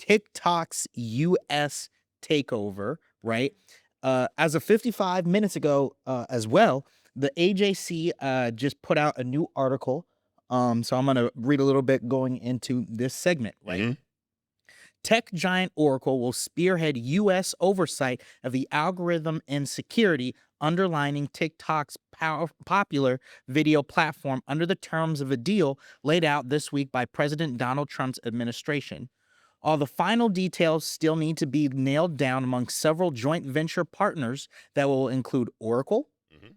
TikTok's U.S. takeover, right? As of 55 minutes ago, as well, the AJC just put out a new article. So I'm going to read a little bit going into this segment, right? Mm-hmm. Tech giant Oracle will spearhead U.S. oversight of the algorithm and security underlining TikTok's popular video platform under the terms of a deal laid out this week by President Donald Trump's administration. All the final details still need to be nailed down among several joint venture partners that will include Oracle, Mm-hmm.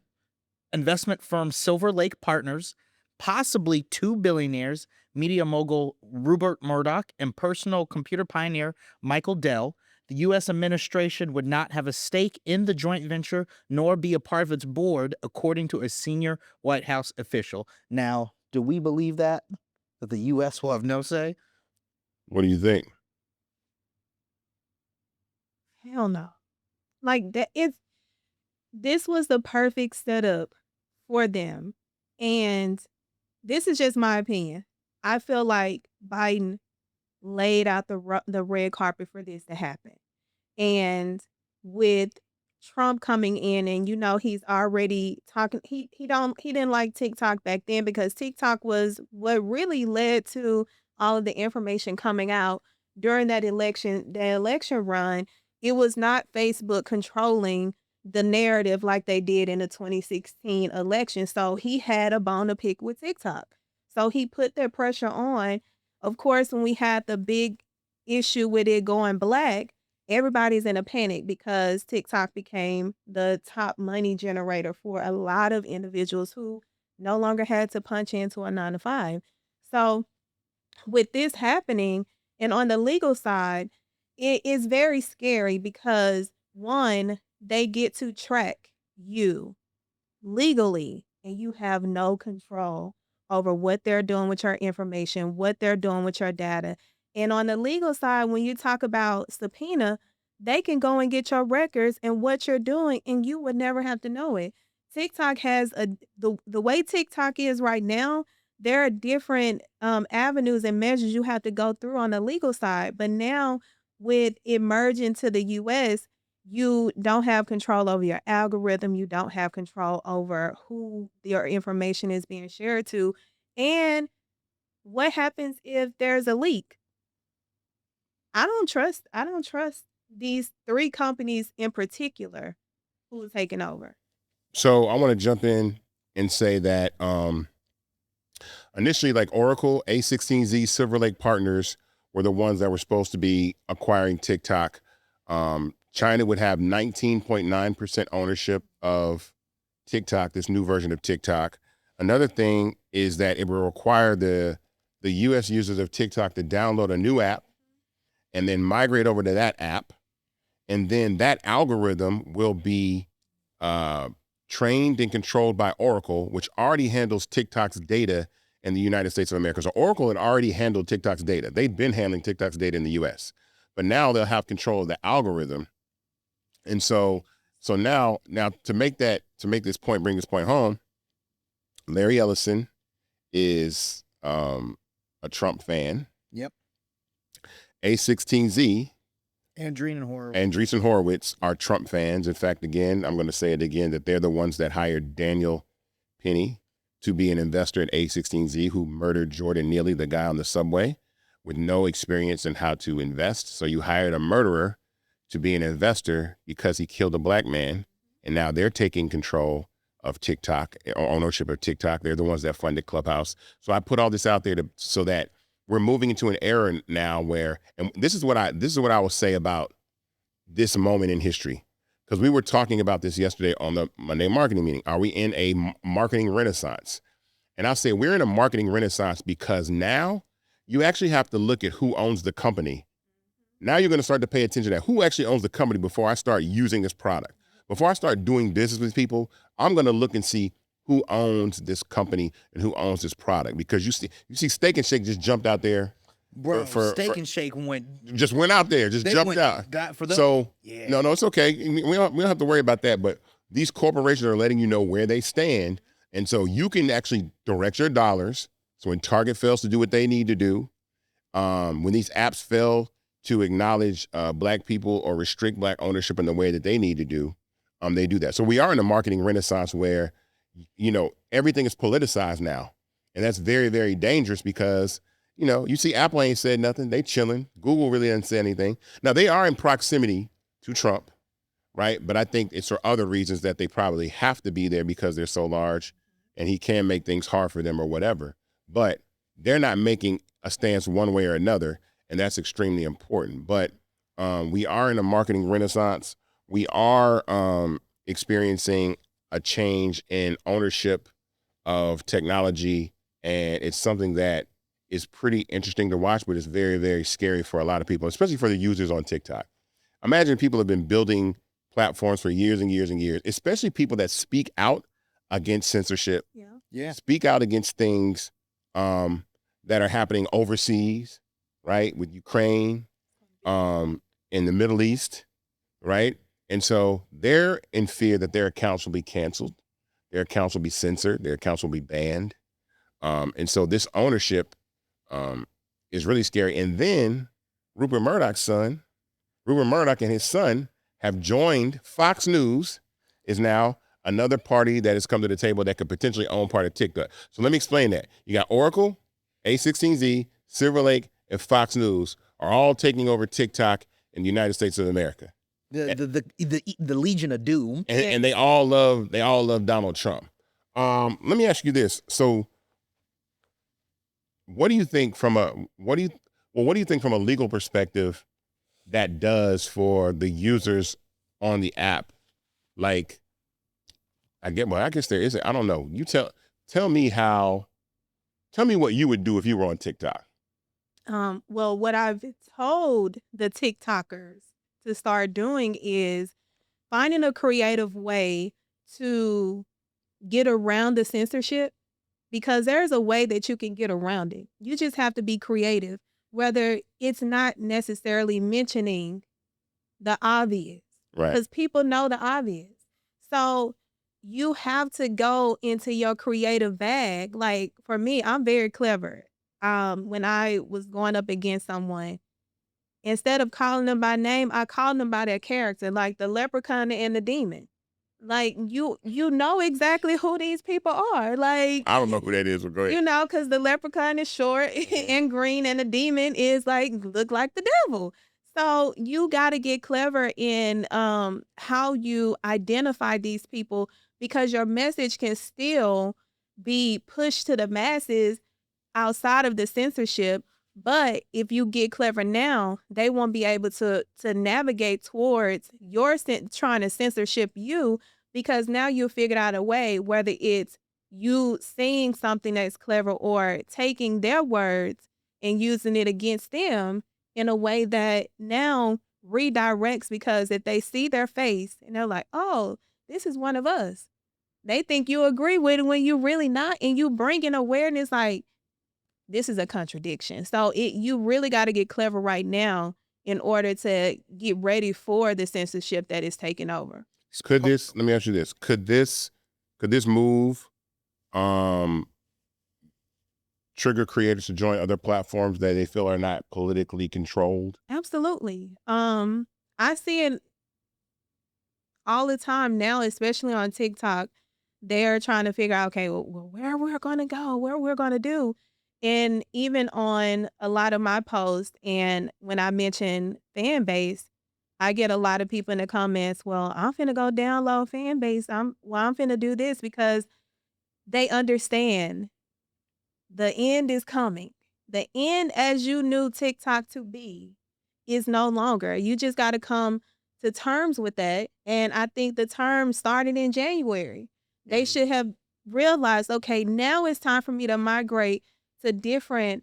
investment firm Silver Lake Partners, possibly two billionaires, media mogul Rupert Murdoch and personal computer pioneer Michael Dell. The U.S. administration would not have a stake in the joint venture nor be a part of its board, according to a senior White House official. Now, do we believe that the U.S. will have no say? What do you think? Hell no. Like this was the perfect setup for them. And this is just my opinion. I feel like Biden laid out the red carpet for this to happen. And with Trump coming in, and he's already talking, he didn't like TikTok back then because TikTok was what really led to all of the information coming out during the election run. It was not Facebook controlling the narrative like they did in the 2016 election. So he had a bone to pick with TikTok. So he put that pressure on. Of course, when we had the big issue with it going black, everybody's in a panic because TikTok became the top money generator for a lot of individuals who no longer had to punch into a 9 to 5. So with this happening, and on the legal side, it is very scary because one, they get to track you legally and you have no control over what they're doing with your information, what they're doing with your data. And on the legal side, when you talk about subpoena, they can go and get your records and what you're doing, and you would never have to know it. TikTok has the way TikTok is right now. There are different avenues and measures you have to go through on the legal side. But now, with it merging to the U.S., you don't have control over your algorithm. You don't have control over who your information is being shared to. And what happens if there's a leak? I don't trust these three companies in particular who are taking over. So I want to jump in and say that initially, like Oracle, A16Z, Silver Lake Partners were the ones that were supposed to be acquiring TikTok. China would have 19.9% ownership of TikTok, this new version of TikTok. Another thing is that it will require the U.S. users of TikTok to download a new app and then migrate over to that app. And then that algorithm will be trained and controlled by Oracle, which already handles TikTok's data in the United States of America. So Oracle had already handled TikTok's data. They'd been handling TikTok's data in the U.S., but now they'll have control of the algorithm. And so now to bring this point home, Larry Ellison is a Trump fan. Yep. A16Z, Andreessen Horowitz are Trump fans. In fact, again, I'm going to say it again, that they're the ones that hired Daniel Penny to be an investor at A16Z, who murdered Jordan Neely, the guy on the subway, with no experience in how to invest. So you hired a murderer to be an investor because he killed a black man, and now they're taking control of TikTok, or ownership of TikTok. They're the ones that funded Clubhouse. So I put all this out there so that we're moving into an era now where, and this is what I will say about this moment in history, because we were talking about this yesterday on the Monday marketing meeting. Are we in a marketing renaissance? And I'll say we're in a marketing renaissance because now you actually have to look at who owns the company. Now you're going to start to pay attention to who actually owns the company before I start using this product. Before I start doing business with people, I'm going to look and see who owns this company and who owns this product. Because you see Steak and Shake just jumped out there. Bro, Steak and Shake went out there, jumped out. No, it's okay. We don't have to worry about that. But these corporations are letting you know where they stand. And so you can actually direct your dollars. So when Target fails to do what they need to do, when these apps fail to acknowledge Black people or restrict Black ownership in the way that they need to do, they do that. So we are in a marketing renaissance where, everything is politicized now. And that's very, very dangerous because, you see Apple ain't said nothing. They chilling. Google really hasn't said anything. Now, they are in proximity to Trump, right? But I think it's for other reasons that they probably have to be there because they're so large and he can make things hard for them or whatever. But they're not making a stance one way or another, and that's extremely important. But we are in a marketing renaissance. We are experiencing a change in ownership of technology, and it's something that is pretty interesting to watch, but it's very, very scary for a lot of people, especially for the users on TikTok. Imagine people have been building platforms for years and years and years, especially people that speak out against censorship, speak out against things that are happening overseas, right, with Ukraine, in the Middle East, right? And so they're in fear that their accounts will be canceled, their accounts will be censored, their accounts will be banned. And so this ownership is really scary. And then Rupert Murdoch and his son have joined Fox News, is now another party that has come to the table that could potentially own part of TikTok. So let me explain that. You got Oracle, A16Z, Silver Lake, and Fox News are all taking over TikTok in the United States of America. The Legion of Doom. And they all love Donald Trump. Let me ask you this. So what do you think from a legal perspective that does for the users on the app? Like, I guess there is, I don't know. You tell me what you would do if you were on TikTok. Well, what I've told the TikTokers to start doing is finding a creative way to get around the censorship, because there's a way that you can get around it. You just have to be creative, whether it's not necessarily mentioning the obvious, Right. because people know the obvious. So you have to go into your creative bag. Like for me, I'm very clever. When I was going up against someone, instead of calling them by name, I called them by their character, like the leprechaun and the demon. Like you know exactly who these people are. Like, I don't know who that is, but go ahead. because the leprechaun is short and green, and the demon is look like the devil. So you got to get clever in how you identify these people, because your message can still be pushed to the masses outside of the censorship. But if you get clever now, they won't be able to navigate towards your trying to censorship you, because now you figured out a way, whether it's you saying something that's clever or taking their words and using it against them in a way that now redirects, because if they see their face and they're like, oh, this is one of us, they think you agree with it when you really not, and you bring in awareness like, this is a contradiction. So you really got to get clever right now in order to get ready for the censorship that is taking over. Let me ask you this. Could this move trigger creators to join other platforms that they feel are not politically controlled? Absolutely. I see it all the time now, especially on TikTok. They're trying to figure out, okay, well, where we're going to go, what we're going to do. And even on a lot of my posts, and when I mention fan base, I get a lot of people in the comments, well, I'm finna go download fan base. I'm finna do this, because they understand the end is coming. The end, as you knew TikTok to be, is no longer. You just got to come to terms with that. And I think the term started in January. They should have realized, okay, now it's time for me to migrate to different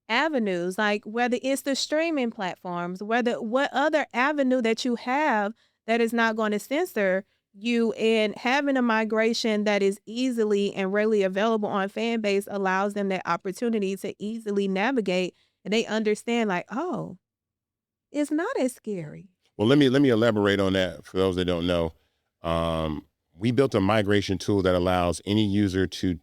avenues, like whether it's the streaming platforms, what other avenue that you have that is not going to censor you, and having a migration that is easily and readily available on fan base allows them that opportunity to easily navigate, and they understand like, oh, it's not as scary. Well, let me elaborate on that for those that don't know. We built a migration tool that allows any user to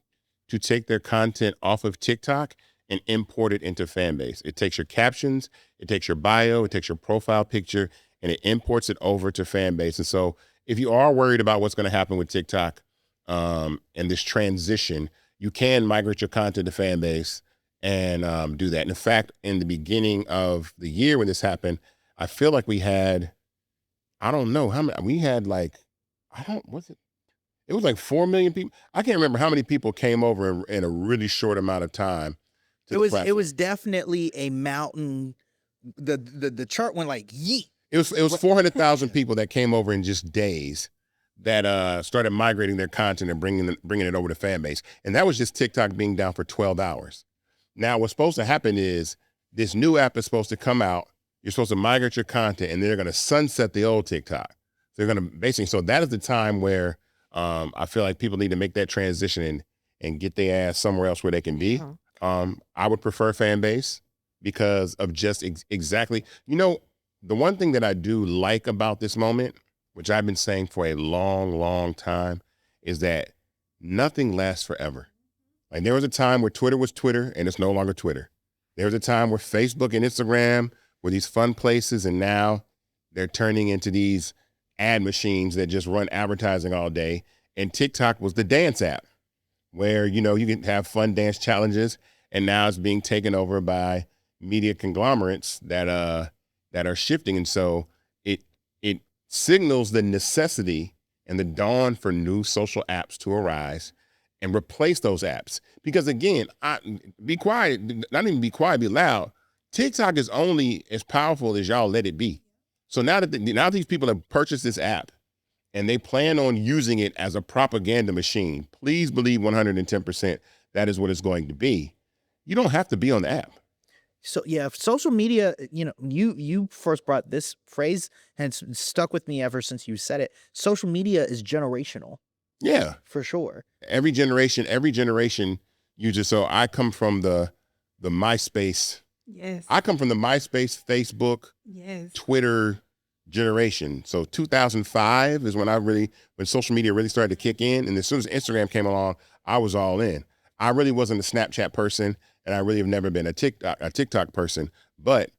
take their content off of TikTok and import it into Fanbase. It takes your captions, it takes your bio, it takes your profile picture, and it imports it over to Fanbase. And so if you are worried about what's going to happen with TikTok and this transition, you can migrate your content to Fanbase and do that. And in fact, in the beginning of the year when this happened, I feel like we had, I don't know how many, we had like, it was like 4 million people. I can't remember how many people came over in a really short amount of time. It was definitely a mountain. The chart went like yeet. It was 400,000 people that came over in just days that started migrating their content and bringing it over to Fanbase. And that was just TikTok being down for 12 hours. Now, what's supposed to happen is this new app is supposed to come out. You're supposed to migrate your content, and they're going to sunset the old TikTok. They're going to basically, so that is the time where I feel like people need to make that transition and get their ass somewhere else where they can be. I would prefer Fanbase because of just exactly, the one thing that I do like about this moment, which I've been saying for a long, long time, is that nothing lasts forever. Like there was a time where Twitter was Twitter and it's no longer Twitter. There was a time where Facebook and Instagram were these fun places, and now they're turning into these ad machines that just run advertising all day. And TikTok was the dance app where, you can have fun dance challenges, and now it's being taken over by media conglomerates that are shifting. And so it signals the necessity and the dawn for new social apps to arise and replace those apps. Because again, be quiet, not even be quiet, be loud. TikTok is only as powerful as y'all let it be. So now that these people have purchased this app and they plan on using it as a propaganda machine, please believe 110% that is what it's going to be. You don't have to be on the app. So yeah, social media, you first brought this phrase and it's stuck with me ever since you said it. Social media is generational. Yeah, for sure. Every generation uses. So I come from the MySpace. Yes. I come from the MySpace, Facebook, yes, Twitter generation. So 2005 is when social media really started to kick in. And as soon as Instagram came along, I was all in. I really wasn't a Snapchat person, and I really have never been a TikTok person. But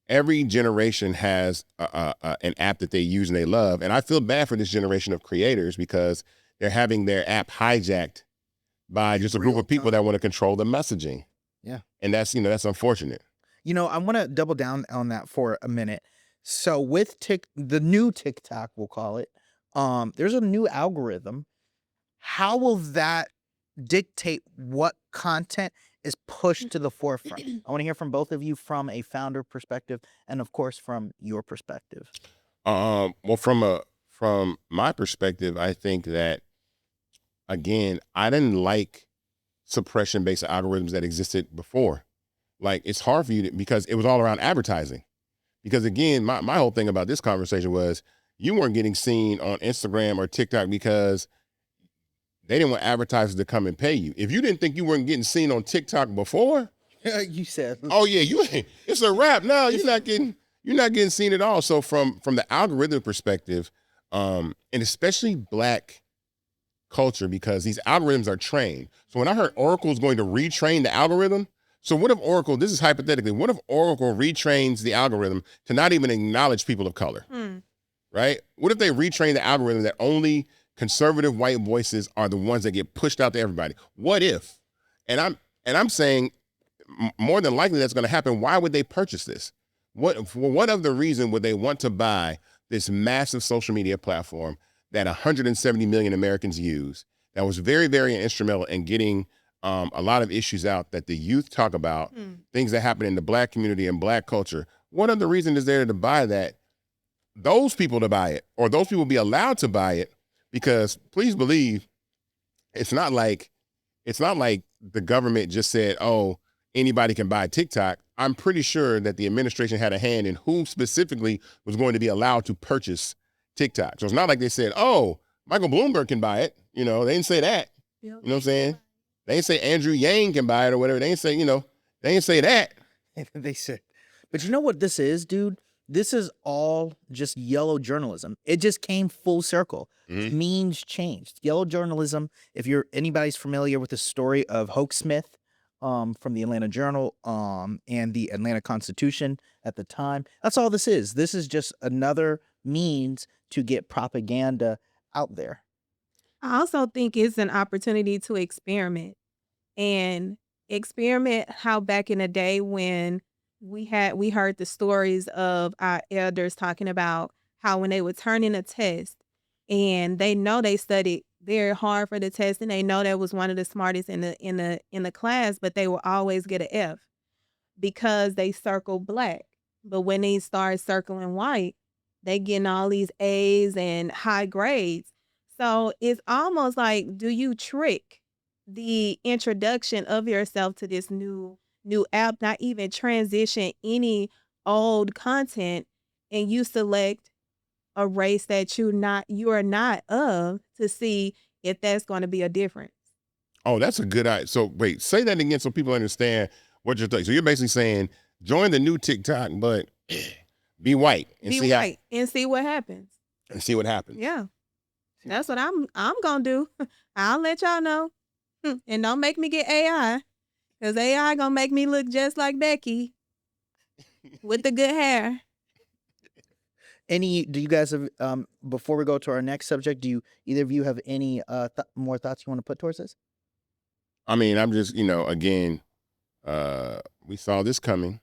every generation has an app that they use and they love. And I feel bad for this generation of creators because they're having their app hijacked by just a group of people that want to control the messaging. Yeah. And that's unfortunate. I want to double down on that for a minute. So with the new TikTok, we'll call it, there's a new algorithm. How will that dictate what content is pushed to the forefront? I want to hear from both of you from a founder perspective and of course from your perspective. Well, from my perspective, I think that, again, I didn't like suppression-based algorithms that existed before. Like, it's hard for you because it was all around advertising. Because again, my whole thing about this conversation was you weren't getting seen on Instagram or TikTok because they didn't want advertisers to come and pay you. If you didn't think you weren't getting seen on TikTok before, you said, oh yeah, it's a wrap. No, you're not getting seen at all. So from the algorithm perspective, and especially Black culture, because these algorithms are trained. So when I heard Oracle is going to retrain the algorithm, so what if Oracle, this is hypothetically, what if Oracle retrains the algorithm to not even acknowledge people of color, right? What if they retrain the algorithm that only conservative white voices are the ones that get pushed out to everybody? What if? And I'm saying more than likely that's going to happen. Why would they purchase this? What other reason would they want to buy this massive social media platform that 170 million Americans use, that was very, very instrumental in getting a lot of issues out that the youth talk about, things that happen in the Black community and Black culture? What other reason is there to buy that? Those people to buy it, or those people be allowed to buy it, because please believe it's not like the government just said, oh, anybody can buy TikTok. I'm pretty sure that the administration had a hand in who specifically was going to be allowed to purchase TikTok. So it's not like they said, oh, Michael Bloomberg can buy it. They didn't say that. You know what I'm saying? They didn't say Andrew Yang can buy it or whatever. They didn't say, they didn't say that. They said, but you know what this is, dude? This is all just yellow journalism. It just came full circle. Means changed. Yellow journalism, if anybody's familiar with the story of Hoax Smith, from the Atlanta Journal and the Atlanta Constitution at the time. That's all this is. This is just another means to get propaganda out there. I also think it's an opportunity to experiment and experiment how back in the day when we heard the stories of our elders talking about how when they would turn in a test and they know they studied very hard for the test and they know that was one of the smartest in the class, but they will always get an F because they circled black. But when they start circling white, they getting all these A's and high grades. So it's almost like, do you trick the introduction of yourself to this new app, not even transition any old content, and you select a race that you are not of to see if that's going to be a difference. Oh, that's a good idea. So wait, say that again so people understand what you're saying. So you're basically saying join the new TikTok, but be white and Be see white and see what happens. what happens. Yeah. That's what I'm gonna do. I'll let y'all know. And don't make me get AI. Cause AI gonna make me look just like Becky with the good hair. Do you guys have before we go to our next subject, do you either of you have any more thoughts you want to put towards this? I mean, I'm just, again, we saw this coming.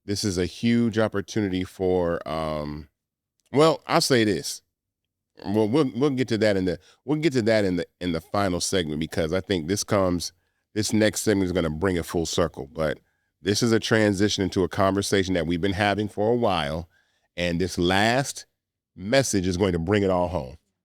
This is a huge opportunity for well, I'll say this. Well, we'll get to that in the final segment, because I think this next segment is going to bring it full circle. But this is a transition into a conversation that we've been having for a while, and this last message is going to bring it all home.